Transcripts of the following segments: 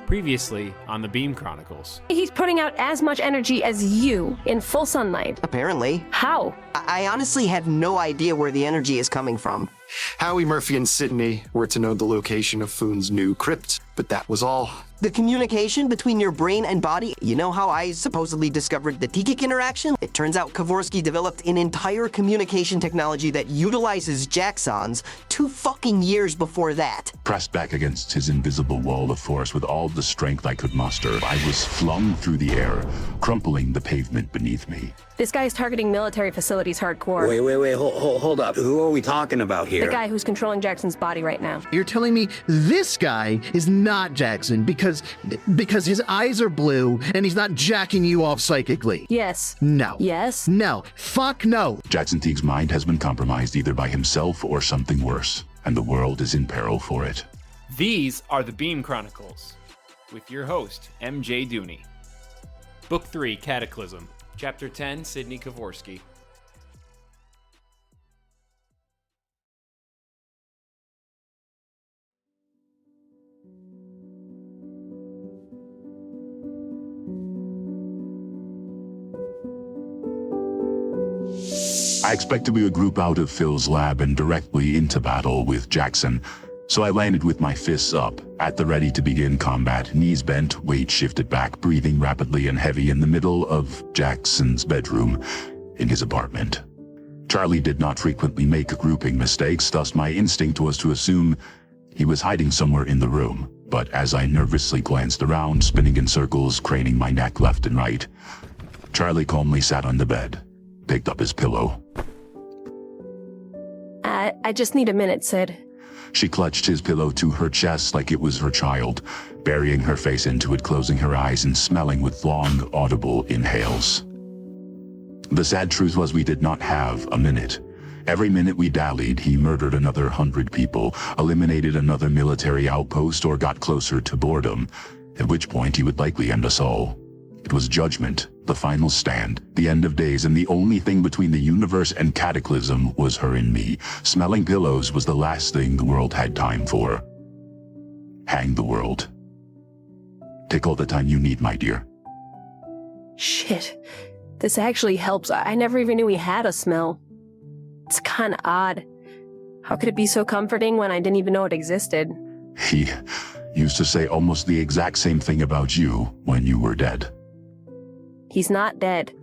Previously on the Beam Chronicles. He's putting out as much energy as you in full sunlight. Apparently. How? I honestly have no idea where the energy is coming from. Howie, Murphy, and Cidney were to know the location of Foon's new crypt, but that was all. The communication between your brain and body, you know how I supposedly discovered the T-Kick interaction? It turns out Kovorski developed an entire communication technology that utilizes Jaxons 2 fucking years before that. Pressed back against his invisible wall of force with all the strength I could muster, I was flung through the air, crumpling the pavement beneath me. This guy's targeting military facilities hardcore. Wait, hold up. Who are we talking about here? The guy who's controlling Jackson's body right now. You're telling me this guy is not Jaxon because his eyes are blue and he's not jacking you off psychically? Yes. No. Yes? No. Fuck no. Jaxon Teague's mind has been compromised either by himself or something worse, and the world is in peril for it. These are the Beam Chronicles, with your host, MJ Dooney. Book 3, Cataclysm. Chapter 10, Cidney Kovorski. I expected we would group out of Phil's lab and directly into battle with Jaxon, so I landed with my fists up, at the ready to begin combat, knees bent, weight shifted back, breathing rapidly and heavy in the middle of Jaxon's bedroom, in his apartment. Charlie did not frequently make grouping mistakes, thus my instinct was to assume he was hiding somewhere in the room, but as I nervously glanced around, spinning in circles, craning my neck left and right, Charlie calmly sat on the bed, picked up his pillow. I just need a minute, Sid. She clutched his pillow to her chest like it was her child, burying her face into it, closing her eyes and smelling with long, audible inhales. The sad truth was we did not have a minute. Every minute we dallied, he murdered another 100 people, eliminated another military outpost, or got closer to boredom, at which point he would likely end us all. It was judgment, the final stand, the end of days, and the only thing between the universe and cataclysm was her and me. Smelling pillows was the last thing the world had time for. Hang the world. Take all the time you need, my dear. Shit. This actually helps. I never even knew he had a smell. It's kinda odd. How could it be so comforting when I didn't even know it existed? He used to say almost the exact same thing about you when you were dead. He's not dead.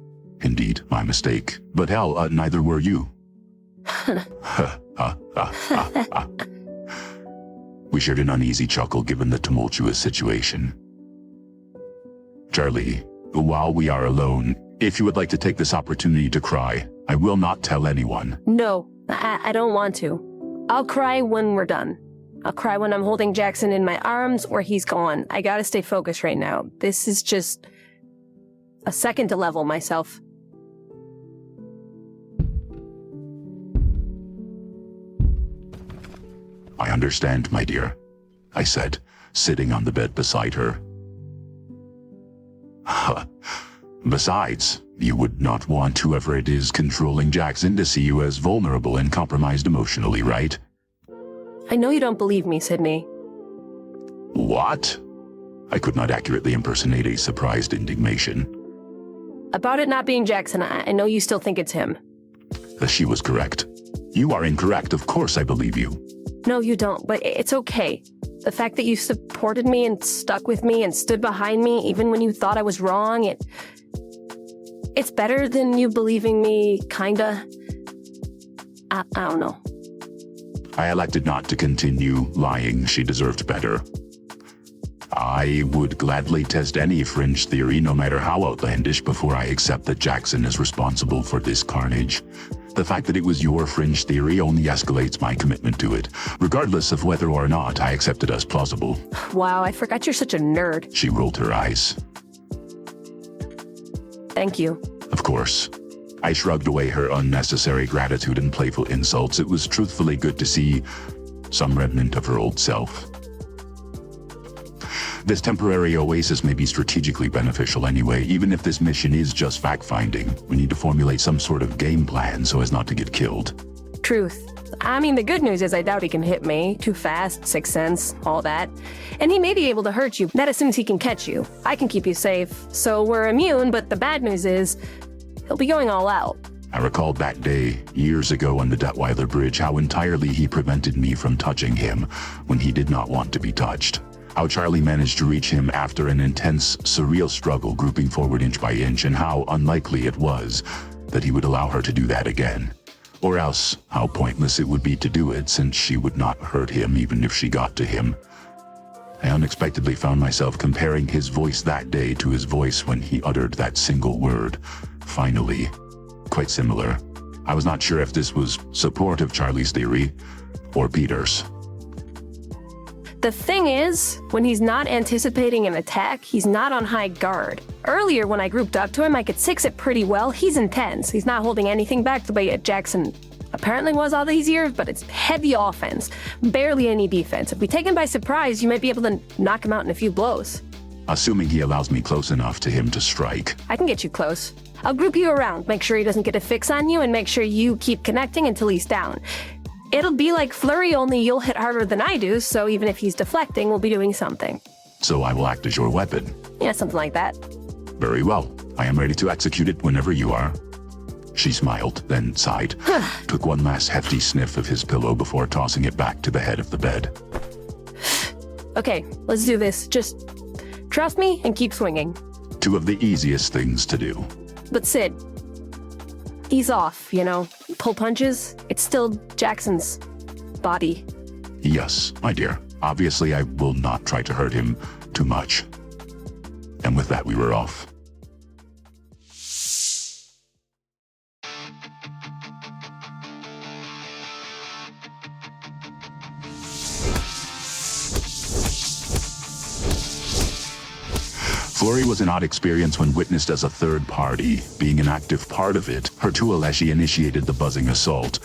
Indeed, my mistake. But hell, neither were you. We shared an uneasy chuckle given the tumultuous situation. Charlie, while we are alone, if you would like to take this opportunity to cry, I will not tell anyone. No, I don't want to. I'll cry when we're done. I'll cry when I'm holding Jaxon in my arms or he's gone. I gotta stay focused right now. This is just a second to level myself. I understand, my dear, I said, sitting on the bed beside her. Besides, you would not want whoever it is controlling Jaxon to see you as vulnerable and compromised emotionally, right? I know you don't believe me, Cidney. What? I could not accurately impersonate a surprised indignation. About it not being Jaxon, I know you still think it's him. She was correct. You are incorrect, of course I believe you. No, you don't, but it's okay. The fact that you supported me and stuck with me and stood behind me even when you thought I was wrong, it's better than you believing me, kinda. I don't know. I elected not to continue lying. She deserved better. I would gladly test any fringe theory, no matter how outlandish, before I accept that Jaxon is responsible for this carnage. The fact that it was your fringe theory only escalates my commitment to it, regardless of whether or not I accept it as plausible. Wow, I forgot you're such a nerd. She rolled her eyes. Thank you. Of course. I shrugged away her unnecessary gratitude and playful insults. It was truthfully good to see some remnant of her old self. This temporary oasis may be strategically beneficial anyway. Even if this mission is just fact-finding, we need to formulate some sort of game plan so as not to get killed. Truth. I mean, the good news is I doubt he can hit me. Too fast, sixth sense, all that. And he may be able to hurt you. That assumes he can catch you. I can keep you safe. So we're immune, but the bad news is he'll be going all out. I recalled that day, years ago on the Detweiler Bridge, how entirely he prevented me from touching him when he did not want to be touched. How Charlie managed to reach him after an intense, surreal struggle, grouping forward inch by inch, and how unlikely it was that he would allow her to do that again. Or else, how pointless it would be to do it, since she would not hurt him even if she got to him. I unexpectedly found myself comparing his voice that day to his voice when he uttered that single word, finally. Quite similar. I was not sure if this was support of Charlie's theory, or Peter's. The thing is, when he's not anticipating an attack, he's not on high guard. Earlier, when I grouped up to him, I could six it pretty well. He's intense. He's not holding anything back the way Jaxon apparently was all these years, but it's heavy offense, barely any defense. If we take him by surprise, you might be able to knock him out in a few blows. Assuming he allows me close enough to him to strike. I can get you close. I'll group you around, make sure he doesn't get a fix on you, and make sure you keep connecting until he's down. It'll be like Flurry, only you'll hit harder than I do, so even if he's deflecting, we'll be doing something. So I will act as your weapon. Yeah, something like that. Very well. I am ready to execute it whenever you are. She smiled, then sighed, took one last hefty sniff of his pillow before tossing it back to the head of the bed. Okay, let's do this. Just trust me and keep swinging. Two of the easiest things to do. But Cid, ease off, you know? Pull punches, it's still Jaxon's body. Yes, my dear. Obviously, I will not try to hurt him too much. And with that, we were off. Flurry was an odd experience when witnessed as a third party. Being an active part of it, her tool as she initiated the buzzing assault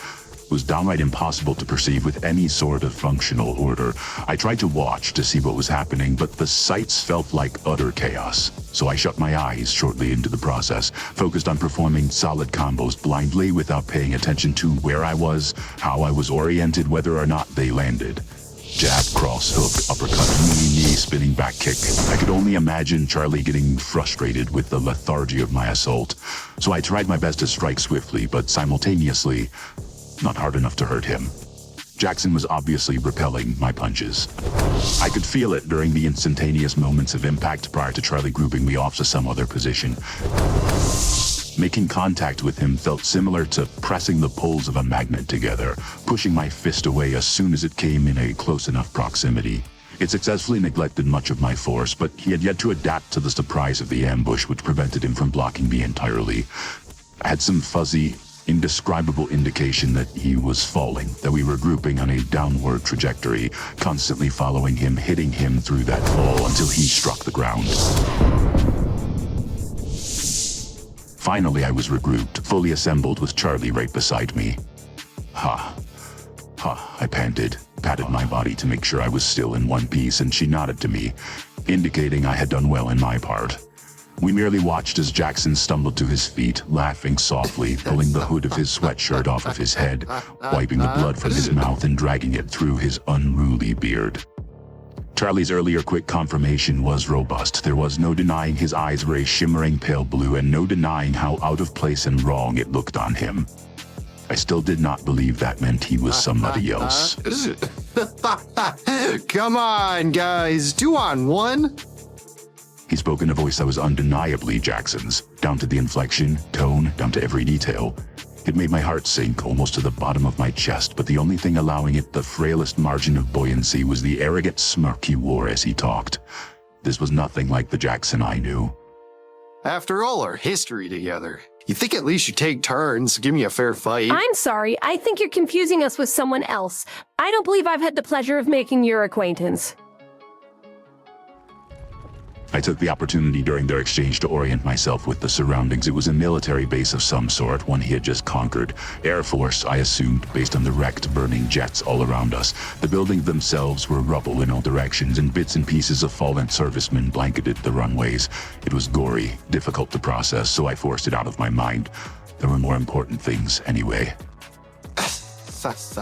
was downright impossible to perceive with any sort of functional order. I tried to watch to see what was happening, but the sights felt like utter chaos. So I shut my eyes shortly into the process, focused on performing solid combos blindly without paying attention to where I was, how I was oriented, whether or not they landed. Jab, cross, hook, uppercut, knee, spinning back kick. I could only imagine Charlie getting frustrated with the lethargy of my assault. So I tried my best to strike swiftly, but simultaneously, not hard enough to hurt him. Jaxon was obviously repelling my punches. I could feel it during the instantaneous moments of impact prior to Charlie grouping me off to some other position. Making contact with him felt similar to pressing the poles of a magnet together, pushing my fist away as soon as it came in a close enough proximity. It successfully neglected much of my force, but he had yet to adapt to the surprise of the ambush, which prevented him from blocking me entirely. I had some fuzzy, indescribable indication that he was falling, that we were grouping on a downward trajectory, constantly following him, hitting him through that fall until he struck the ground. Finally, I was regrouped, fully assembled with Charlie right beside me. I panted, patted my body to make sure I was still in one piece, and she nodded to me, indicating I had done well in my part. We merely watched as Jaxon stumbled to his feet, laughing softly, pulling the hood of his sweatshirt off of his head, wiping the blood from his mouth and dragging it through his unruly beard. Charlie's earlier quick confirmation was robust. There was no denying his eyes were a shimmering pale blue, and no denying how out of place and wrong it looked on him. I still did not believe that meant he was somebody else. Come on, guys. 2 on 1? He spoke in a voice that was undeniably Jaxon's, down to the inflection, tone, down to every detail. It made my heart sink almost to the bottom of my chest, but the only thing allowing it the frailest margin of buoyancy was the arrogant smirk he wore as he talked. This was nothing like the Jaxon I knew. After all our history together, you think at least you take turns, give me a fair fight. I'm sorry, I think you're confusing us with someone else. I don't believe I've had the pleasure of making your acquaintance. I took the opportunity during their exchange to orient myself with the surroundings. It was a military base of some sort, one he had just conquered. Air Force, I assumed, based on the wrecked, burning jets all around us. The buildings themselves were rubble in all directions, and bits and pieces of fallen servicemen blanketed the runways. It was gory, difficult to process, so I forced it out of my mind. There were more important things, anyway.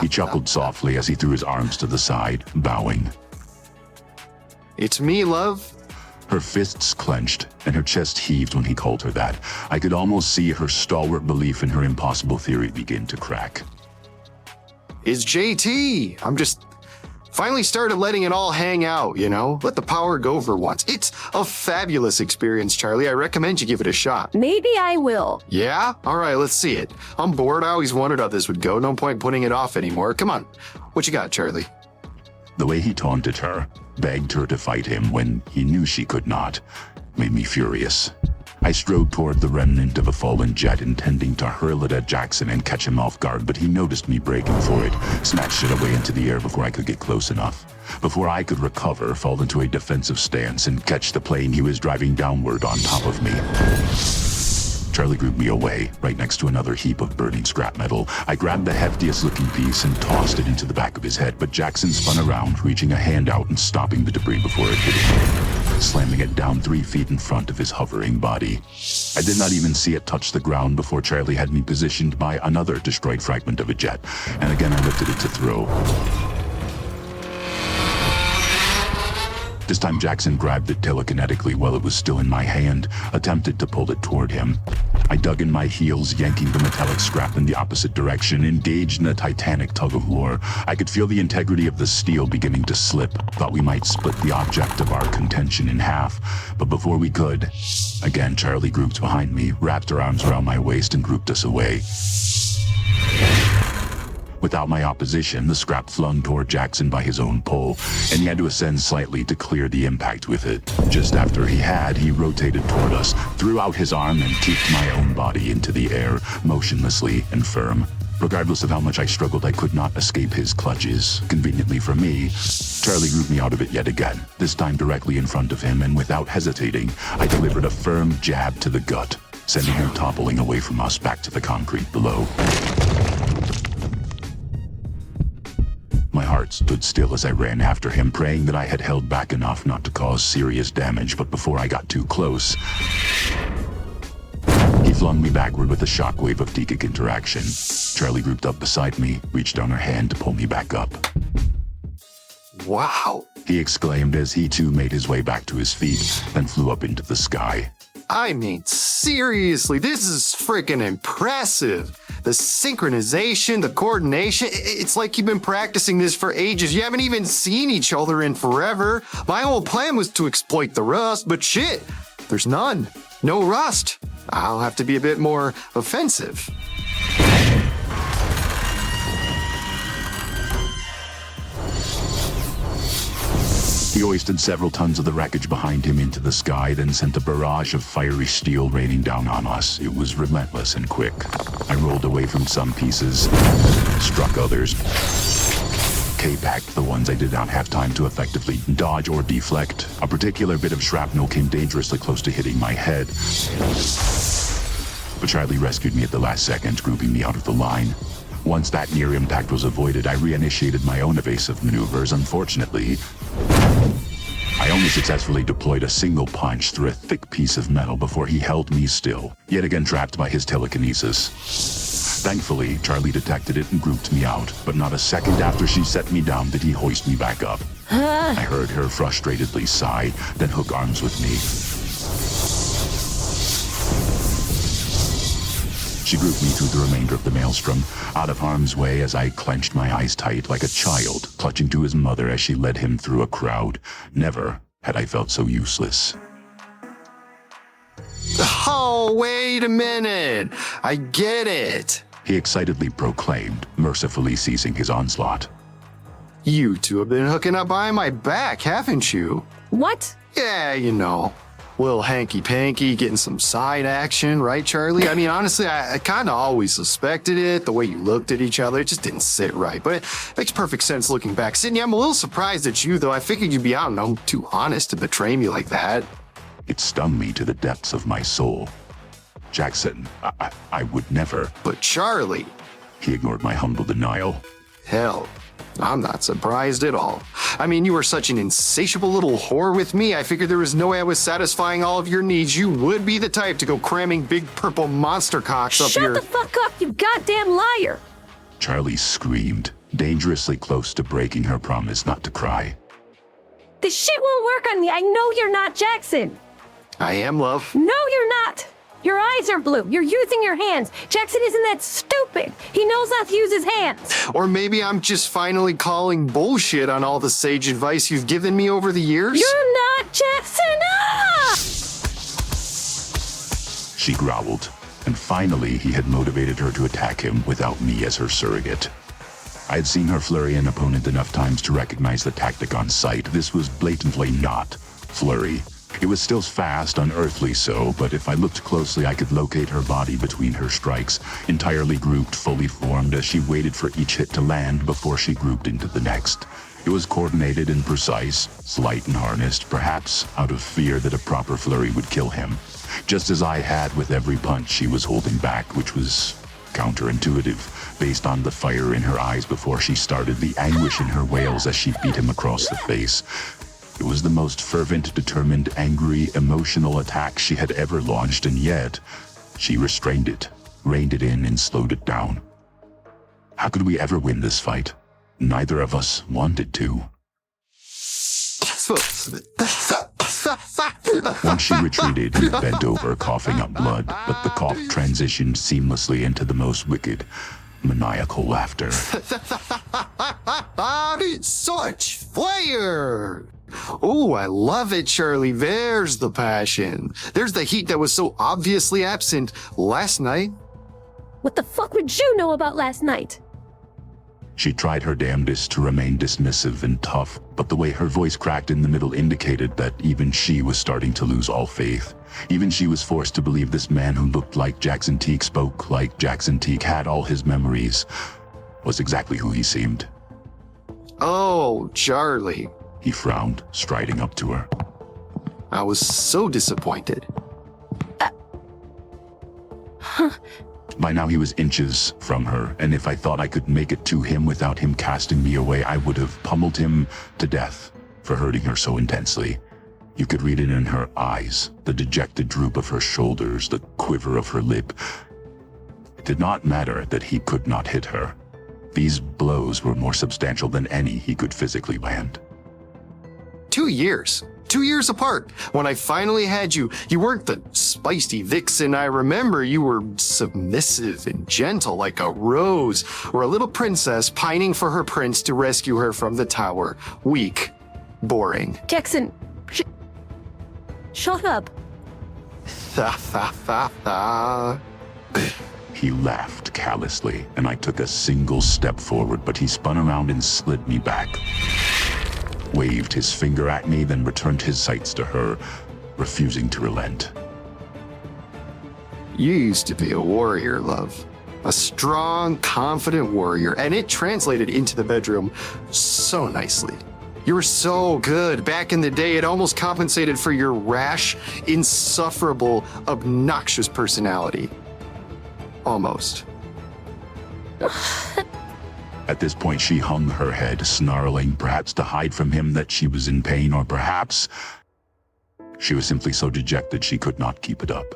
He chuckled softly as he threw his arms to the side, bowing. It's me, love. Her fists clenched, and her chest heaved when he called her that. I could almost see her stalwart belief in her impossible theory begin to crack. It's JT. I'm just finally started letting it all hang out, you know? Let the power go for once. It's a fabulous experience, Charlie. I recommend you give it a shot. Maybe I will. Yeah? All right, let's see it. I'm bored. I always wondered how this would go. No point putting it off anymore. Come on. What you got, Charlie? The way he taunted her, begged her to fight him when he knew she could not, made me furious. I strode toward the remnant of a fallen jet, intending to hurl it at Jaxon and catch him off guard, but he noticed me breaking for it, snatched it away into the air before I could get close enough. Before I could recover, fall into a defensive stance and catch the plane he was driving downward on top of me. Charlie grouped me away, right next to another heap of burning scrap metal. I grabbed the heftiest looking piece and tossed it into the back of his head, but Jaxon spun around, reaching a hand out and stopping the debris before it hit him, slamming it down 3 feet in front of his hovering body. I did not even see it touch the ground before Charlie had me positioned by another destroyed fragment of a jet, and again I lifted it to throw. This time Jaxon grabbed it telekinetically while it was still in my hand, attempted to pull it toward him. I dug in my heels, yanking the metallic scrap in the opposite direction, engaged in a titanic tug-of-war. I could feel the integrity of the steel beginning to slip, thought we might split the object of our contention in half, but before we could, again Charlie grouped behind me, wrapped her arms around my waist and grouped us away. Without my opposition, the scrap flung toward Jaxon by his own pull, and he had to ascend slightly to clear the impact with it. Just after he had, he rotated toward us, threw out his arm, and kicked my own body into the air, motionlessly and firm. Regardless of how much I struggled, I could not escape his clutches. Conveniently for me, Charlie grouped me out of it yet again, this time directly in front of him, and without hesitating, I delivered a firm jab to the gut, sending him toppling away from us back to the concrete below. My heart stood still as I ran after him, praying that I had held back enough not to cause serious damage, but before I got too close, he flung me backward with a shockwave of deakic interaction. Charlie grouped up beside me, reached down her hand to pull me back up. Wow. He exclaimed as he too made his way back to his feet, then flew up into the sky. I mean, seriously, this is freaking impressive. The synchronization, the coordination, it's like you've been practicing this for ages. You haven't even seen each other in forever. My whole plan was to exploit the rust, but shit, there's none. No rust. I'll have to be a bit more offensive. He hoisted several tons of the wreckage behind him into the sky, then sent a barrage of fiery steel raining down on us. It was relentless and quick. I rolled away from some pieces, struck others, K-packed the ones I did not have time to effectively dodge or deflect. A particular bit of shrapnel came dangerously close to hitting my head, but Charlie rescued me at the last second, grouping me out of the line. Once that near impact was avoided, I reinitiated my own evasive maneuvers. Unfortunately, I only successfully deployed a single punch through a thick piece of metal before he held me still, yet again trapped by his telekinesis. Thankfully, Charlie detected it and grouped me out, but not a second after she set me down did he hoist me back up. I heard her frustratedly sigh, then hook arms with me. She grouped me through the remainder of the maelstrom, out of harm's way as I clenched my eyes tight like a child, clutching to his mother as she led him through a crowd. Never had I felt so useless. Oh, wait a minute. I get it. He excitedly proclaimed, mercifully ceasing his onslaught. You two have been hooking up behind my back, haven't you? What? Yeah, you know. Little hanky-panky, getting some side action, right, Charlie? I mean, honestly, I kind of always suspected it, the way you looked at each other. It just didn't sit right, but it makes perfect sense looking back. Cidney, I'm a little surprised at you, though. I figured you'd be, I don't know, too honest to betray me like that. It stung me to the depths of my soul. Jaxon, I would never. But Charlie... He ignored my humble denial. Hell, I'm not surprised at all. I mean, you were such an insatiable little whore with me. I figured there was no way I was satisfying all of your needs. You would be the type to go cramming big purple monster cocks up your... Shut the fuck up, you goddamn liar! Charlie screamed, dangerously close to breaking her promise not to cry. This shit won't work on me. I know you're not Jaxon. I am, love. No, you're not. Your eyes are blue. You're using your hands. Jaxon isn't that stupid. He knows not to use his hands. Or maybe I'm just finally calling bullshit on all the sage advice you've given me over the years? You're not Jaxon. Ah! She growled, and finally he had motivated her to attack him without me as her surrogate. I had seen her flurry an opponent enough times to recognize the tactic on sight. This was blatantly not flurry. It was still fast, unearthly so, but if I looked closely I could locate her body between her strikes, entirely grouped, fully formed as she waited for each hit to land before she grouped into the next. It was coordinated and precise, slight and harnessed, perhaps out of fear that a proper flurry would kill him. Just as I had with every punch she was holding back, which was counterintuitive, based on the fire in her eyes before she started, the anguish in her wails as she beat him across the face. It was the most fervent, determined, angry, emotional attack she had ever launched, and yet she restrained it, reined it in, and slowed it down. How could we ever win this fight? Neither of us wanted to. Once she retreated, he bent over, coughing up blood, but the cough transitioned seamlessly into the most wicked, maniacal laughter. Such fire! Oh, I love it, Charlie. There's the passion. There's the heat that was so obviously absent last night. What the fuck would you know about last night? She tried her damnedest to remain dismissive and tough, but the way her voice cracked in the middle indicated that even she was starting to lose all faith. Even she was forced to believe this man who looked like Jaxon Teague, spoke like Jaxon Teague, had all his memories, was exactly who he seemed. Oh, Charlie. He frowned, striding up to her. I was so disappointed. By now he was inches from her, and if I thought I could make it to him without him casting me away, I would have pummeled him to death for hurting her so intensely. You could read it in her eyes, the dejected droop of her shoulders, the quiver of her lip. It did not matter that he could not hit her. These blows were more substantial than any he could physically land. 2 years. 2 years apart. When I finally had you, you weren't the spicy vixen I remember. You were submissive and gentle like a rose, or a little princess pining for her prince to rescue her from the tower. Weak. Boring. Jaxon, shut up. He laughed callously, and I took a single step forward, but he spun around and slid me back. Waved his finger at me, then returned his sights to her, refusing to relent. You used to be a warrior, love. A strong, confident warrior, and it translated into the bedroom so nicely. You were so good. Back in the day, it almost compensated for your rash, insufferable, obnoxious personality. Almost. At this point, she hung her head, snarling, perhaps to hide from him that she was in pain, or perhaps she was simply so dejected she could not keep it up.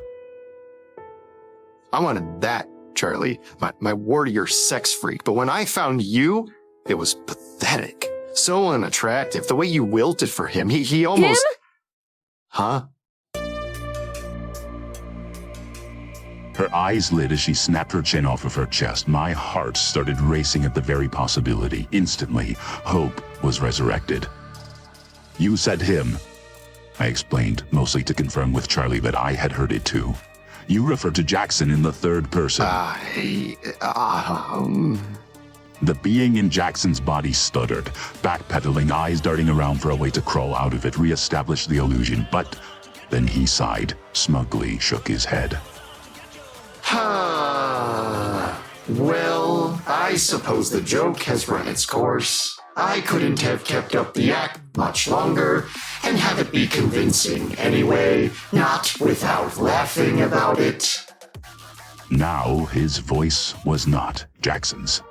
I wanted that, Charlie, my warrior sex freak, but when I found you, it was pathetic. So unattractive. The way you wilted for him, he almost... Him? Huh? Her eyes lit as she snapped her chin off of her chest. My heart started racing at the very possibility. Instantly, hope was resurrected. You said him, I explained, mostly to confirm with Charlie that I had heard it too. You referred to Jaxon in the third person. The being in Jackson's body stuttered, backpedaling, eyes darting around for a way to crawl out of it, reestablish the illusion, but then he sighed, smugly shook his head. Well, I suppose the joke has run its course. I couldn't have kept up the act much longer and have it be convincing anyway, not without laughing about it. Now his voice was not Jackson's.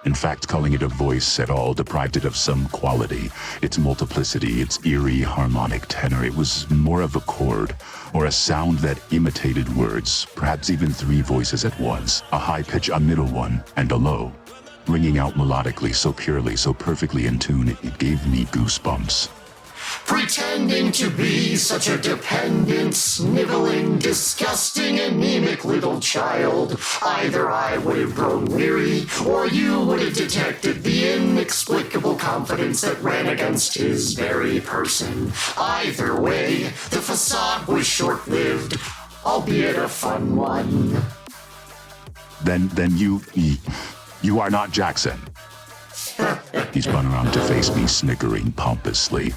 In fact, calling it a voice at all deprived it of some quality, its multiplicity, its eerie harmonic tenor. It was more of a chord, or a sound that imitated words, perhaps even three voices at once, a high pitch, a middle one, and a low. ringing out melodically, so purely, so perfectly in tune, it gave me goosebumps. Pretending to be such a dependent, sniveling, disgusting, anemic little child. Either I would have grown weary, or you would have detected the inexplicable confidence that ran against his very person. Either way, the facade was short-lived, albeit a fun one. Then you are not Jaxon. He spun around to face me, snickering pompously.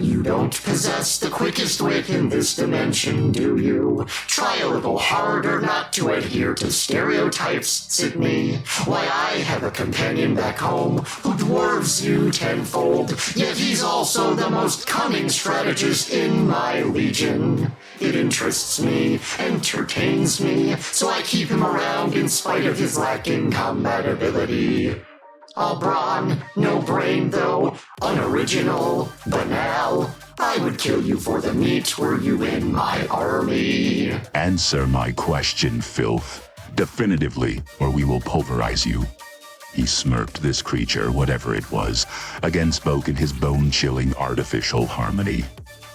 You don't possess the quickest wit in this dimension, do you? Try a little harder not to adhere to stereotypes, Cidney. Why, I have a companion back home who dwarfs you tenfold, yet he's also the most cunning strategist in my legion. It interests me, entertains me, so I keep him around in spite of his lacking combat ability. All brawn, no brain though, unoriginal, banal. I would kill you for the meat were you in my army. Answer my question, filth. Definitively, or we will pulverize you. He smirked. This creature, whatever it was, again spoke in his bone-chilling artificial harmony.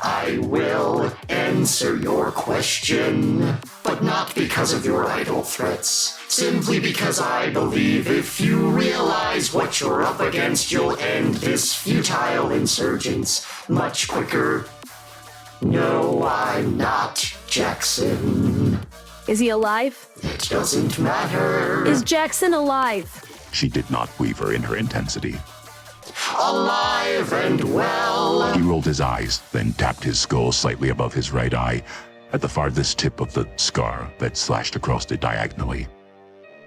I will answer your question, but not because of your idle threats. Simply because I believe if you realize what you're up against, you'll end this futile insurgence much quicker. No, I'm not Jaxon. Is he alive? It doesn't matter. Is Jaxon alive? She did not waver in her intensity. Alive and well. He rolled his eyes, then tapped his skull slightly above his right eye, at the farthest tip of the scar that slashed across it diagonally.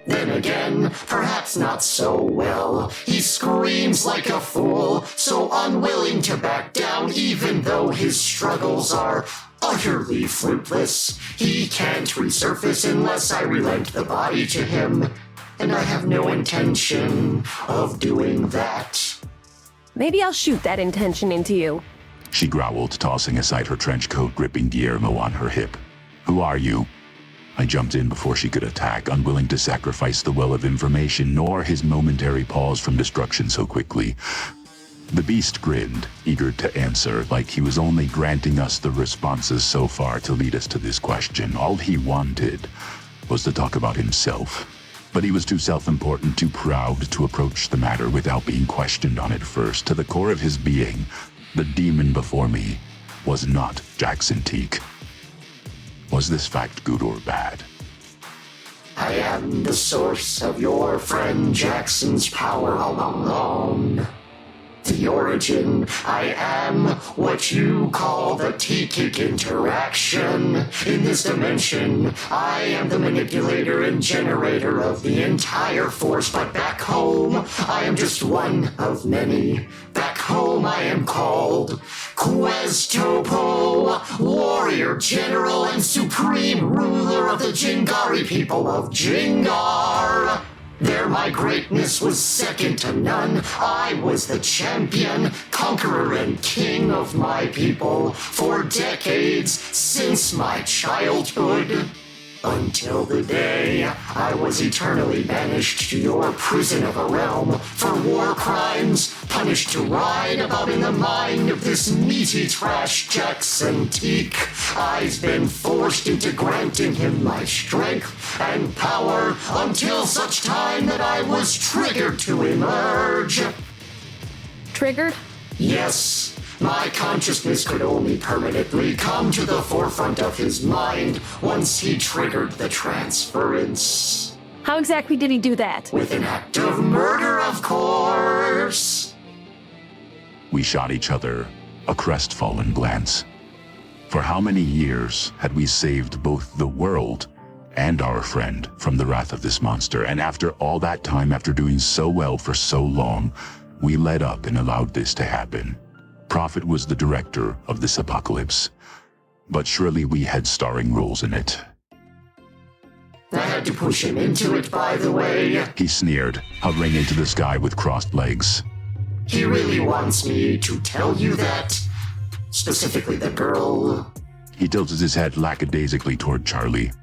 Then again, perhaps not so well. He screams like a fool, so unwilling to back down even though his struggles are utterly fruitless. He can't resurface unless I relent the body to him, and I have no intention of doing that. Maybe I'll shoot that intention into you. She growled, tossing aside her trench coat, gripping Guillermo on her hip. Who are you? I jumped in before she could attack, unwilling to sacrifice the well of information, nor his momentary pause from destruction so quickly. The beast grinned, eager to answer, like he was only granting us the responses so far to lead us to this question. All he wanted was to talk about himself. But he was too self-important, too proud to approach the matter without being questioned on it first. To the core of his being, the demon before me was not Jaxon Teak. Was this fact good or bad? I am the source of your friend Jaxon's power all along. The origin, I am what you call the T-Kick interaction. In this dimension, I am the manipulator and generator of the entire force, but back home, I am just one of many. Back home, I am called Questopo, warrior, general, and supreme ruler of the Jingari people of Jingar. There my greatness was second to none. I was the champion, conqueror, and king of my people for decades since my childhood. Until the day I was eternally banished to your prison of a realm for war crimes, punished to ride about in the mind of this meaty trash Jaxon Teak. I've been forced into granting him my strength and power until such time that I was triggered to emerge. Triggered? Yes. My consciousness could only permanently come to the forefront of his mind once he triggered the transference. How exactly did he do that? With an act of murder, of course. We shot each other a crestfallen glance. For how many years had we saved both the world and our friend from the wrath of this monster? And after all that time, after doing so well for so long, we let up and allowed this to happen. Prophet was the director of this apocalypse, but surely we had starring roles in it. I had to push him into it, by the way. He sneered, hovering into the sky with crossed legs. He really wants me to tell you that, specifically the girl. He tilted his head lackadaisically toward Charlie.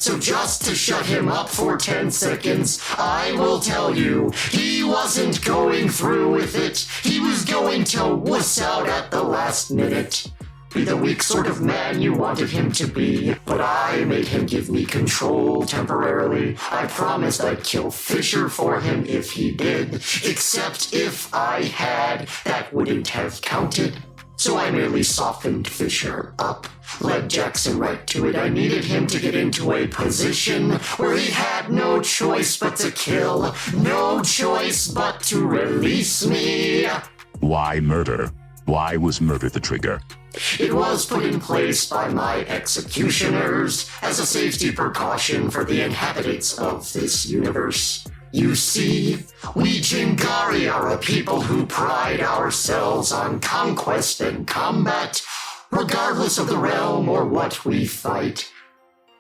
So just to shut him up for 10 seconds, I will tell you, he wasn't going through with it. He was going to wuss out at the last minute. Be the weak sort of man you wanted him to be, but I made him give me control temporarily. I promised I'd kill Fisher for him if he did, except if I had, that wouldn't have counted. So I merely softened Fisher up, led Jaxon right to it. I needed him to get into a position where he had no choice but to kill, no choice but to release me. Why murder? Why was murder the trigger? It was put in place by my executioners as a safety precaution for the inhabitants of this universe. You see, we Jingari are a people who pride ourselves on conquest and combat, regardless of the realm or what we fight.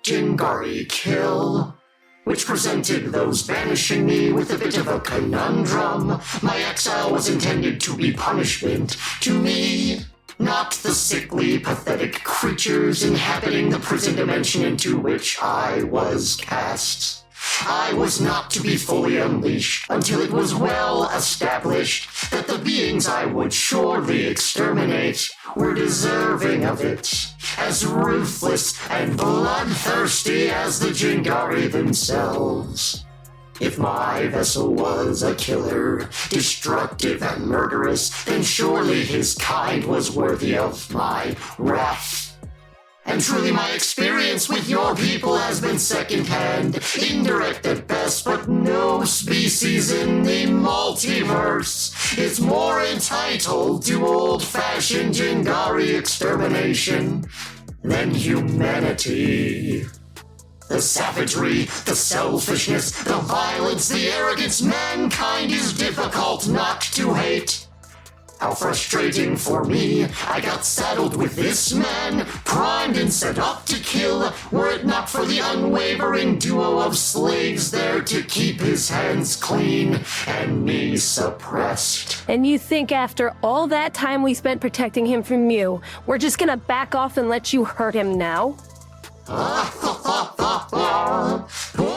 Jingari kill, which presented those banishing me with a bit of a conundrum. My exile was intended to be punishment to me, not the sickly, pathetic creatures inhabiting the prison dimension into which I was cast. I was not to be fully unleashed until it was well established that the beings I would surely exterminate were deserving of it, as ruthless and bloodthirsty as the Jingari themselves. If my vessel was a killer, destructive and murderous, then surely his kind was worthy of my wrath. And truly my experience with your people has been secondhand, indirect at best, but no species in the multiverse is more entitled to old-fashioned Jingari extermination than humanity. The savagery, the selfishness, the violence, the arrogance, mankind is difficult not to hate. How frustrating for me. I got saddled with this man, primed and set up to kill, were it not for the unwavering duo of slaves there to keep his hands clean and me suppressed. And you think after all that time we spent protecting him from you, we're just gonna back off and let you hurt him now?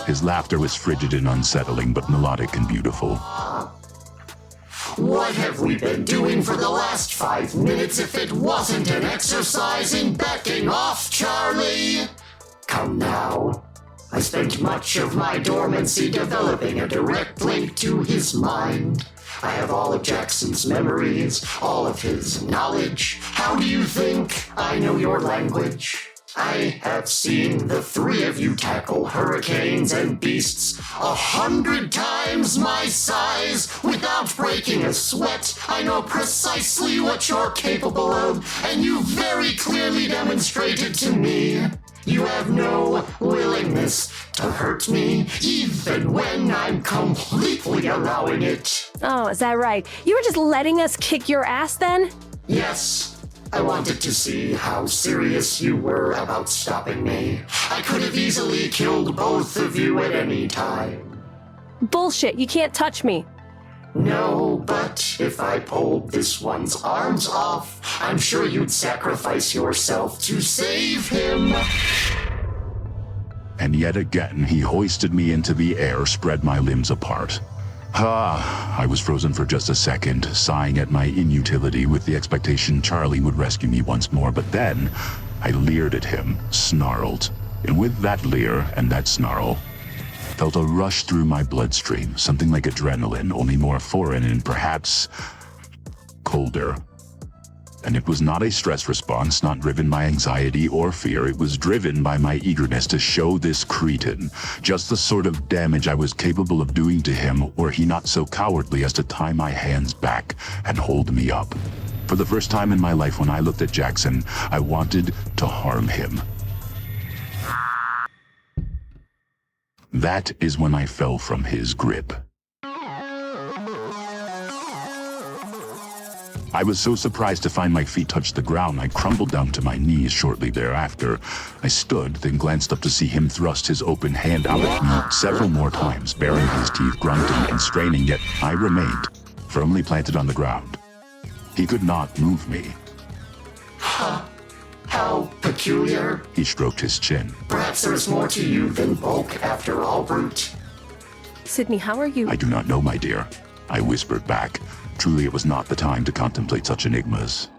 His laughter was frigid and unsettling, but melodic and beautiful. What have we been doing for the last 5 minutes if it wasn't an exercise in backing off, Charlie? Come now. I spent much of my dormancy developing a direct link to his mind. I have all of Jaxon's memories, all of his knowledge. How do you think I know your language? I have seen the 3 of you tackle hurricanes and beasts 100 times my size without breaking a sweat. I know precisely what you're capable of, and you very clearly demonstrated to me. You have no willingness to hurt me, even when I'm completely allowing it. Oh, is that right? You were just letting us kick your ass then? Yes. I wanted to see how serious you were about stopping me. I could have easily killed both of you at any time. Bullshit, you can't touch me. No, but if I pulled this one's arms off, I'm sure you'd sacrifice yourself to save him. And yet again, he hoisted me into the air, spread my limbs apart. I was frozen for just a second, sighing at my inutility with the expectation Charlie would rescue me once more, but then I leered at him, snarled, and with that leer and that snarl, felt a rush through my bloodstream, something like adrenaline, only more foreign and perhaps colder. And it was not a stress response, not driven by anxiety or fear. It was driven by my eagerness to show this cretin just the sort of damage I was capable of doing to him were he not so cowardly as to tie my hands back and hold me up. For the first time in my life, when I looked at Jaxon, I wanted to harm him. That is when I fell from his grip. I was so surprised to find my feet touch the ground, I crumbled down to my knees shortly thereafter. I stood, then glanced up to see him thrust his open hand out at me several more times, baring his teeth, grunting and straining, yet I remained, firmly planted on the ground. He could not move me. How peculiar. He stroked his chin. Perhaps there is more to you than bulk after all, Brute. Cidney, how are you? I do not know, my dear. I whispered back. Truly, it was not the time to contemplate such enigmas.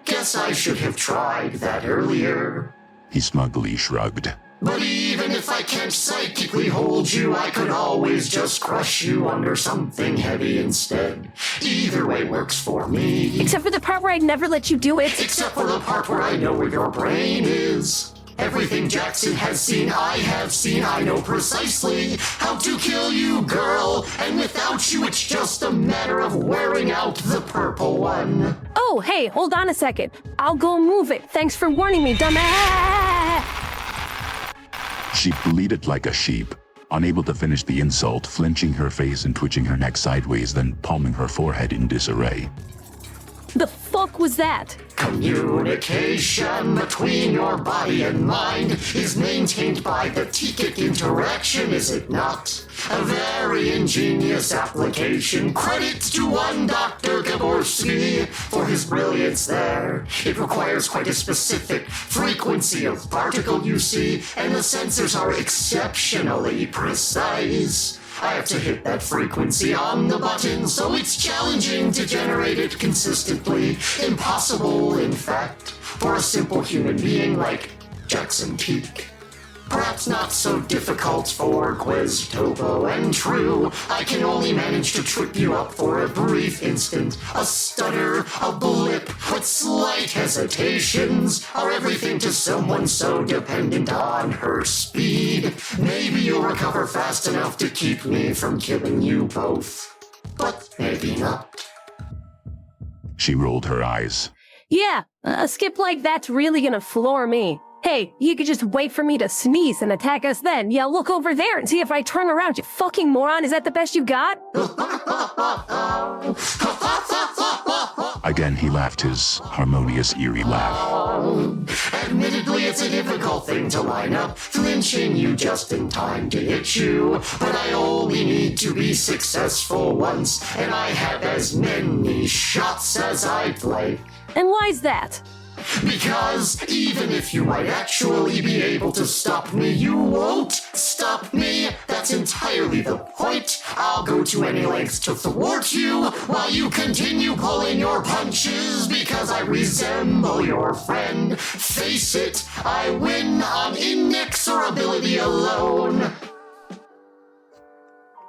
Guess I should have tried that earlier. He smugly shrugged. But even if I can't psychically hold you, I could always just crush you under something heavy instead. Either way works for me. Except for the part where I'd never let you do it. Except for the part where I know where your brain is. Everything Jaxon has seen, I have seen. I know precisely how to kill you, girl. And without you, it's just a matter of wearing out the purple one. Oh, hey, hold on a second. I'll go move it. Thanks for warning me, dumbass. She bleated like a sheep, unable to finish the insult, flinching her face and twitching her neck sideways, then palming her forehead in disarray. The fuck was that? Communication between your body and mind is maintained by the Tikik interaction, is it not? A very ingenious application. Credit to one Dr. Kovorski for his brilliance there. It requires quite a specific frequency of particle, you see, and the sensors are exceptionally precise. I have to hit that frequency on the button, so it's challenging to generate it consistently. Impossible, in fact, for a simple human being like Jaxon Peak. Perhaps not so difficult for Quiz Topo, and true, I can only manage to trip you up for a brief instant. A stutter, a blip, but slight hesitations are everything to someone so dependent on her speed. Maybe you'll recover fast enough to keep me from killing you both. But maybe not. She rolled her eyes. Yeah, a skip like that's really gonna floor me. Hey, you could just wait for me to sneeze and attack us then. Yeah, look over there and see if I turn around, you fucking moron. Is that the best you got? Again, he laughed his harmonious, eerie laugh. Admittedly, it's a difficult thing to line up, flinching you just in time to hit you. But I only need to be successful once, and I have as many shots as I'd like. And why's that? Because even if you might actually be able to stop me, you won't stop me. That's entirely the point. I'll go to any lengths to thwart you while you continue pulling your punches because I resemble your friend. Face it, I win on inexorability alone.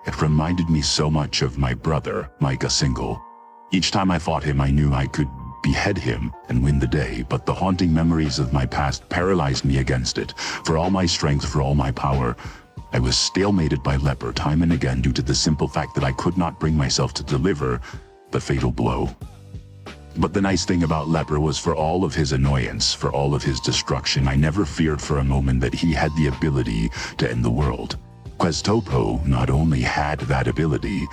It reminded me so much of my brother, Micah Single. Each time I fought him, I knew I could behead him and win the day, but the haunting memories of my past paralyzed me against it. For all my strength, for all my power, I was stalemated by Leper time and again due to the simple fact that I could not bring myself to deliver the fatal blow. But the nice thing about Leper was, for all of his annoyance, for all of his destruction, I never feared for a moment that he had the ability to end the world. Questopo not only had that ability,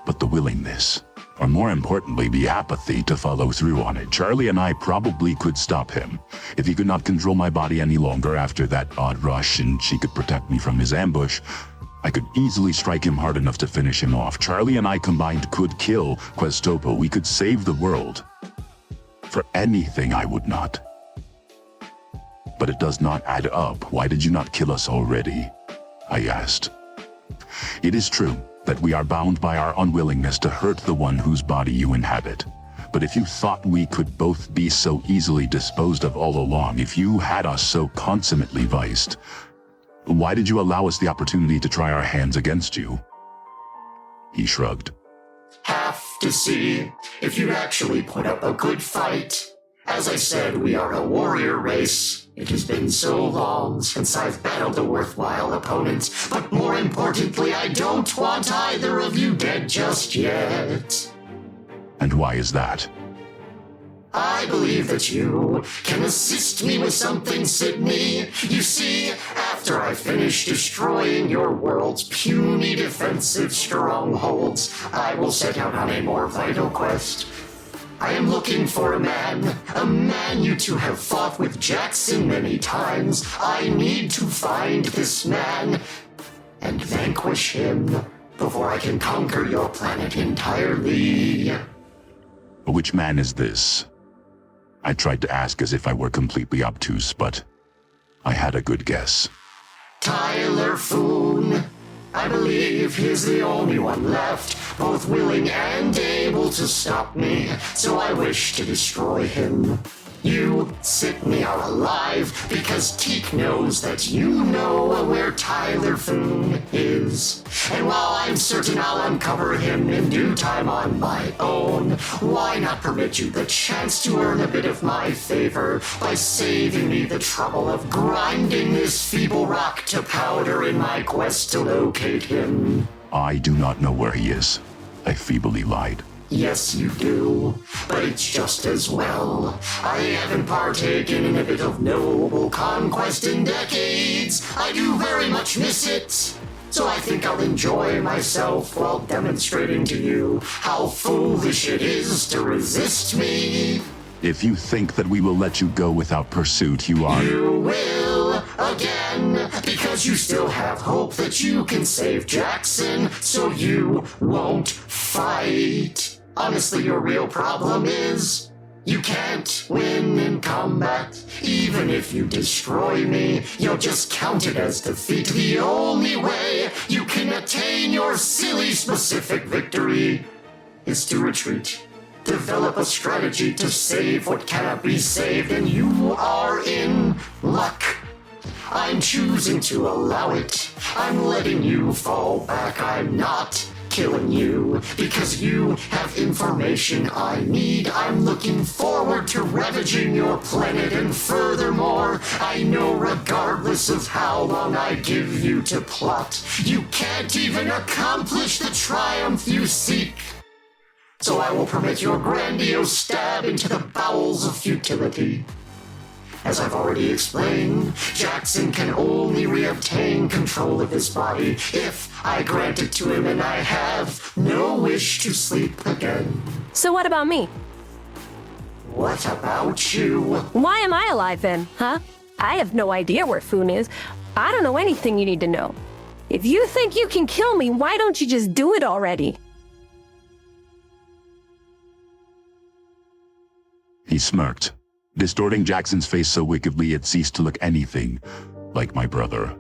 but the willingness, or more importantly, the apathy to follow through on it. Charlie and I probably could stop him. If he could not control my body any longer after that odd rush and she could protect me from his ambush, I could easily strike him hard enough to finish him off. Charlie and I combined could kill Questopo. We could save the world. For anything, I would not. But it does not add up. Why did you not kill us already? I asked. It is true that we are bound by our unwillingness to hurt the one whose body you inhabit. But if you thought we could both be so easily disposed of all along, if you had us so consummately viced, why did you allow us the opportunity to try our hands against you? He shrugged. Have to see if you'd actually put up a good fight. As I said, we are a warrior race. It has been so long since I've battled a worthwhile opponent, but more importantly, I don't want either of you dead just yet. And why is that? I believe that you can assist me with something, Cidney. You see, after I finish destroying your world's puny defensive strongholds, I will set out on a more vital quest. I am looking for a man you two have fought with Jaxon many times. I need to find this man and vanquish him before I can conquer your planet entirely. Which man is this? I tried to ask as if I were completely obtuse, but I had a good guess. Tyler Foon. I believe he's the only one left, both willing and able to stop me, so I wish to destroy him. You, Cidney, are alive because Teak knows that you know where Tyler Foon is. And while I'm certain I'll uncover him in due time on my own, why not permit you the chance to earn a bit of my favor by saving me the trouble of grinding this feeble rock to powder in my quest to locate him? I do not know where he is. I feebly lied. Yes, you do, but it's just as well. I haven't partaken in a bit of noble conquest in decades. I do very much miss it. So I think I'll enjoy myself while demonstrating to you how foolish it is to resist me. If you think that we will let you go without pursuit, you are... You will, again, because you still have hope that you can save Jaxon, so you won't fight. Honestly, your real problem is you can't win in combat. Even if you destroy me, you'll just count it as defeat. The only way you can attain your silly specific victory is to retreat. Develop a strategy to save what cannot be saved, and you are in luck. I'm choosing to allow it. I'm letting you fall back. I'm not killing you because you have information I need. I'm looking forward to ravaging your planet, and furthermore, I know regardless of how long I give you to plot, you can't even accomplish the triumph you seek. So I will permit your grandiose stab into the bowels of futility. As I've already explained, Jaxon can only reobtain control of his body if I grant it to him, and I have no wish to sleep again. So what about me? What about you? Why am I alive then, huh? I have no idea where Foon is. I don't know anything you need to know. If you think you can kill me, why don't you just do it already? He smirked, distorting Jackson's face so wickedly it ceased to look anything like my brother.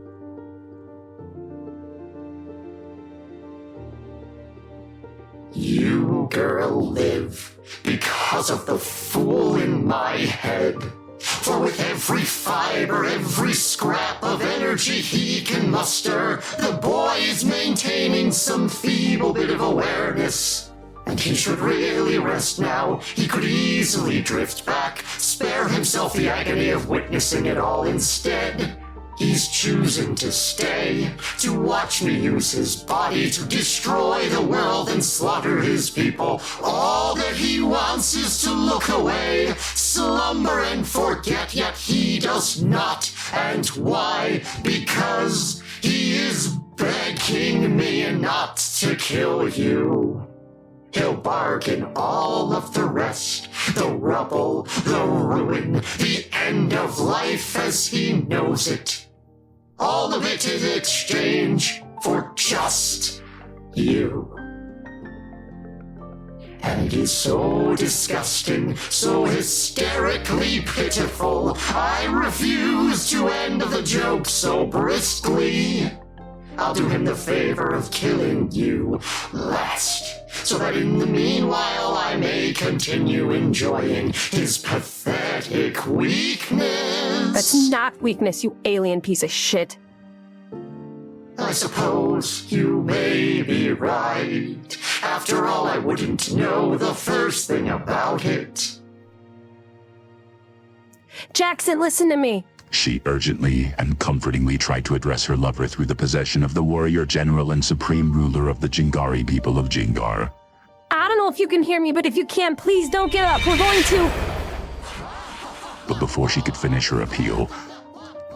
You, girl, live because of the fool in my head. For with every fiber, every scrap of energy he can muster, the boy is maintaining some feeble bit of awareness. And he should really rest now. He could easily drift back, spare himself the agony of witnessing it all. Instead, he's choosing to stay, to watch me use his body to destroy the world and slaughter his people. All that he wants is to look away, slumber and forget, yet he does not. And why? Because he is begging me not to kill you. He'll bargain all of the rest, the rubble, the ruin, the end of life as he knows it. All of it in exchange for just you. And it is so disgusting, so hysterically pitiful. I refuse to end the joke so briskly. I'll do him the favor of killing you last, so that in the meanwhile I may continue enjoying his pathetic weakness. That's not weakness, you alien piece of shit. I suppose you may be right. After all, I wouldn't know the first thing about it. Jaxon, listen to me. She urgently and comfortingly tried to address her lover through the possession of the warrior general and supreme ruler of the Jingari people of Jingar. I don't know if you can hear me, but if you can, please don't get up. We're going to... But before she could finish her appeal,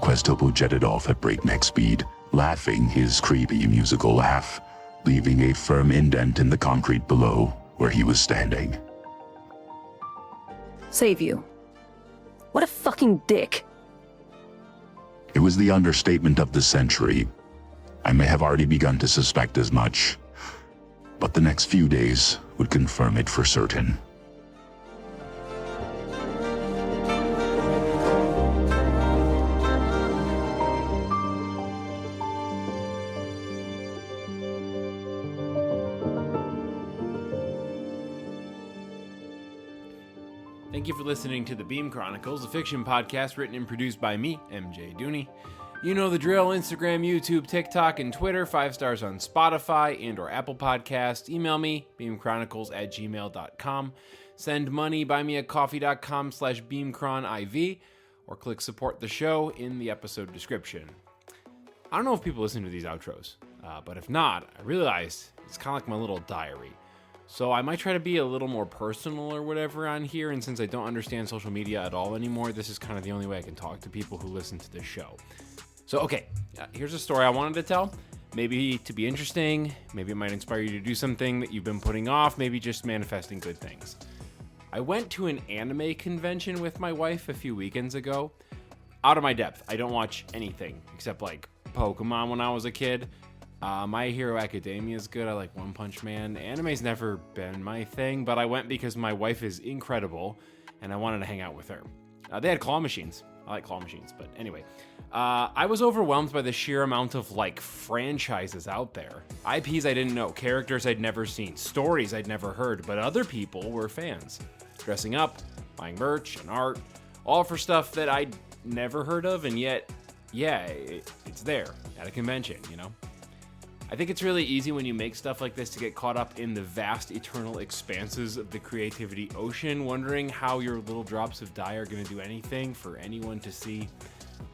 Questopo jetted off at breakneck speed, laughing his creepy musical laugh, leaving a firm indent in the concrete below where he was standing. Save you. What a fucking dick. It was the understatement of the century. I may have already begun to suspect as much, but the next few days would confirm it for certain. Thank you for listening to The Beam Chronicles, a fiction podcast written and produced by me, MJ Dooney. You know the drill: Instagram, YouTube, TikTok, and Twitter. 5 stars on Spotify and or Apple Podcasts. Email me, beamchronicles@gmail.com. Send money, buymeacoffee.com/beamcroniv, or click support the show in the episode description. I don't know if people listen to these outros, but if not, I realized it's kind of like my little diary. So I might try to be a little more personal or whatever on here, and since I don't understand social media at all anymore, this is kind of the only way I can talk to people who listen to this show. So, okay, here's a story I wanted to tell. Maybe to be interesting, maybe it might inspire you to do something that you've been putting off, maybe just manifesting good things. I went to an anime convention with my wife a few weekends ago. Out of my depth, I don't watch anything except like Pokemon when I was a kid. My Hero Academia is good. I like One Punch Man. Anime's never been my thing, but I went because my wife is incredible, and I wanted to hang out with her. They had claw machines. I like claw machines, but anyway. I was overwhelmed by the sheer amount of, franchises out there. IPs I didn't know, characters I'd never seen, stories I'd never heard, but other people were fans. Dressing up, buying merch and art, all for stuff that I'd never heard of, and yet, it's there at a convention, you know? I think it's really easy when you make stuff like this to get caught up in the vast eternal expanses of the creativity ocean, wondering how your little drops of dye are going to do anything for anyone to see.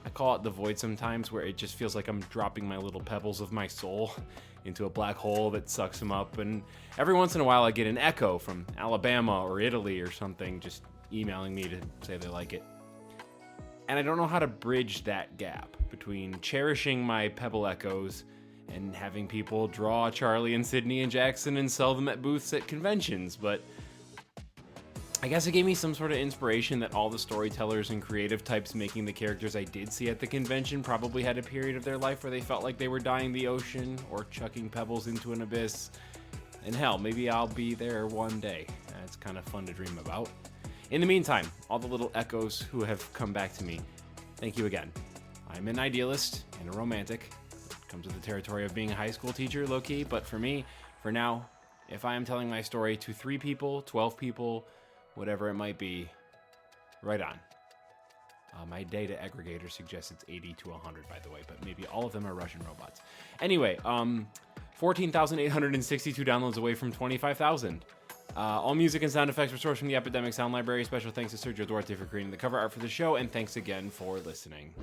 I call it the void sometimes, where it just feels like I'm dropping my little pebbles of my soul into a black hole that sucks them up, and every once in a while I get an echo from Alabama or Italy or something just emailing me to say they like it. And I don't know how to bridge that gap between cherishing my pebble echoes and having people draw Charlie and Cidney and Jaxon and sell them at booths at conventions, but I guess it gave me some sort of inspiration that all the storytellers and creative types making the characters I did see at the convention probably had a period of their life where they felt like they were dying the ocean or chucking pebbles into an abyss. And hell, maybe I'll be there one day. It's kind of fun to dream about. In the meantime, all the little echoes who have come back to me, thank you again. I'm an idealist and a romantic. Comes with the territory of being a high school teacher, low-key, but for me, for now, if I am telling my story to 3 people, 12 people, whatever it might be, right on. My data aggregator suggests it's 80 to 100, by the way, but maybe all of them are Russian robots. Anyway, 14,862 downloads away from 25,000. All music and sound effects were sourced from the Epidemic Sound Library. Special thanks to Sergio Duarte for creating the cover art for the show, and thanks again for listening.